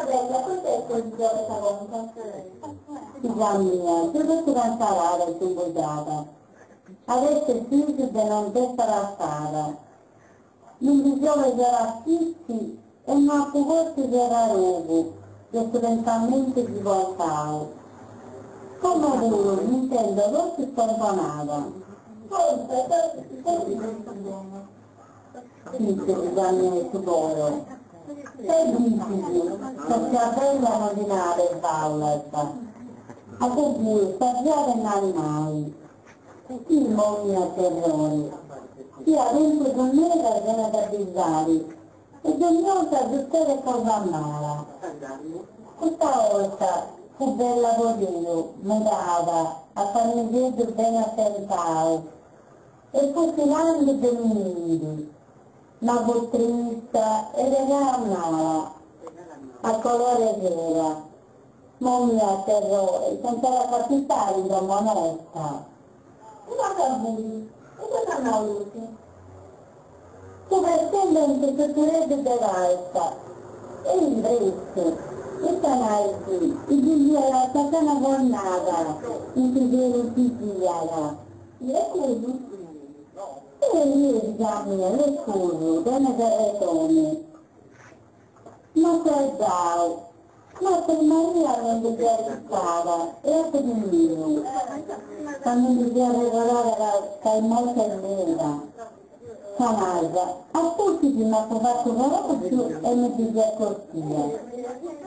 bella, questa è il condizione comunque. Figlia mia, tu dovresti imparare su bugiata. Adesso figli di non testa la strada. Non bisogna era fissi e non poco era rogo, che eventualmente di voltao. Come uno, intendo, non si spontanava. Sì, figlia mia, sicuro. Sei difficile, perché a bella non dinare Paola. A così, stagiare in animali. Sì, mia terrore. Sia dentro con me la viene da bizzarri. E degnosa tutte cosa mala. Questa volta fu bella godino, mi dava, a farmi vedere bene attentato. E fu finale dei nidi, una bottrista e regalava a colore vera. Mia terrore, senza la capitale da moneta. Una cabuli, e cosa hanno avuto? Superstendente che tu vedi dell'alta, e il brezzo, e canalti, i figli alla satana gonnata, i figli di figliara. Le curi? E io, mia, le curi, donna carretone. Ma sei già. Ma per Maria non doveva restare, era per il mio. Quando doveva regolare la molto nera, canaglia, a tutti di una fatto coraggio e mi diceva corsia.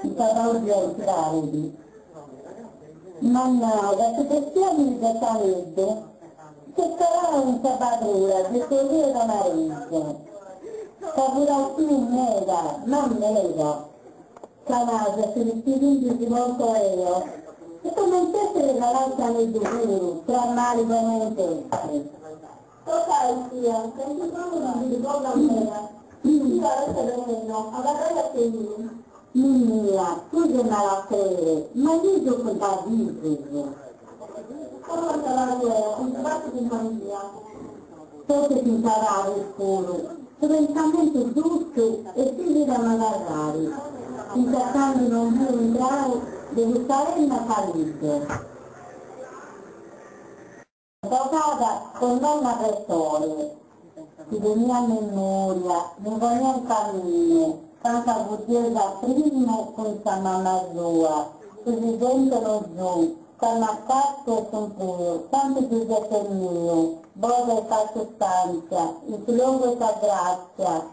Mi stava oggi tardi. Ma no, da che mi sarebbe, che sarà un sabatura, che così era marito. Capirà più nera, non nera. Canaglia, se li studi di molto io, e come sempre regalata nei due, tra mali come testi. Ok, sia, se si trovano di ricordo a me, io adesso venendo, alla casa che io. Mia, tu sei malattere, ma io gioco da vivere. Come sarà io, un tratto di famiglia. Tutti si sarà il scuro, soventamento giusto e si da magari. Cercando non più in grado di gustare una salute. Giocata con nonna per storie, si veniva a memoria, mi voglio in cammino, tanta buttesa primo con sa mamma sua, così sentono giù, stanno a cazzo e son puro, tanto più che mio, boda e faccio stanza, il luogo e sa grazia,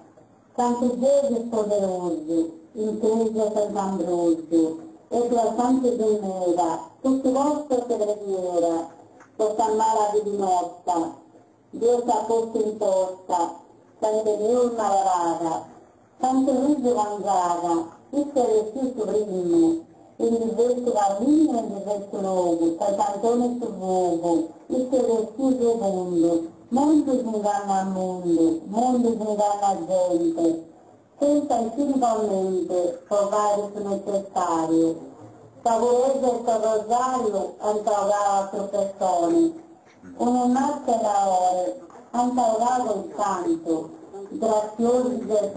tanti Gesù poderosi, intese per l'Ambrosio, e tra tante genera, tutti vostro preghiera, questa mala divinotta, Dio sa posto in posta, tante Dio malavata, tante luce mangiata, essere più sovrino, il diverso bambino e il diverso luogo, tant'antone sul luogo, essere più secondo, mondo si inganna al mondo si inganna a gente, senza infinitamente provare su necessario. Favorevole il rosario antagava altre persone. Una maschera ore antagava il canto, graziosi per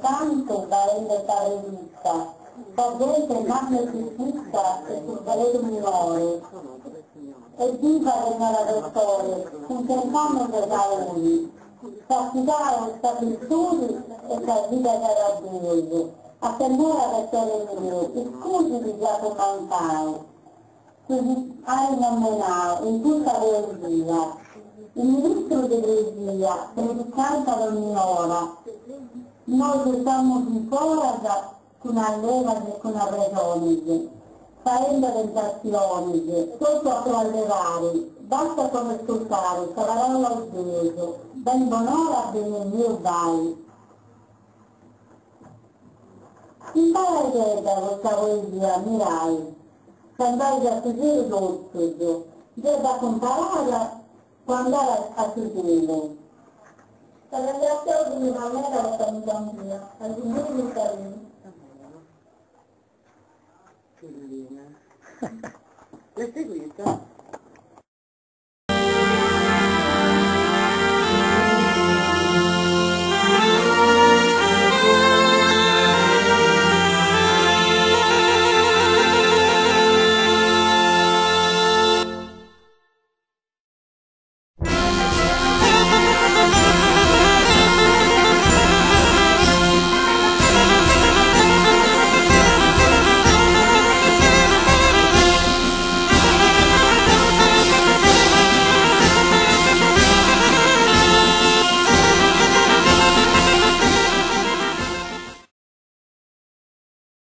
canto da rendere vista. Pagate mamma si fissa e sul veredo minore. E viva la dottore, intentando le gauni. Praticare stabilitudini e la vita carabinieri, a tenere le tele mie, scusi di giacomo mancao, così hai nominato in tutta l'eresia, il ministro dell'eresia, predicante all'Unione, noi che siamo di fuori con una leva e con una regione, facendo tentazioni, tutto a allevare, basta come ascoltare, sarà l'audio, ben buon'ora bene mio vai. Impara a chiedere questa poesia, mirai, se andai a seguire l'ospite, debba comparare quando andare a seguire. La ringraziamo di una mera questa mitanzia, al signore di Carino. Bellina. L'hai seguita?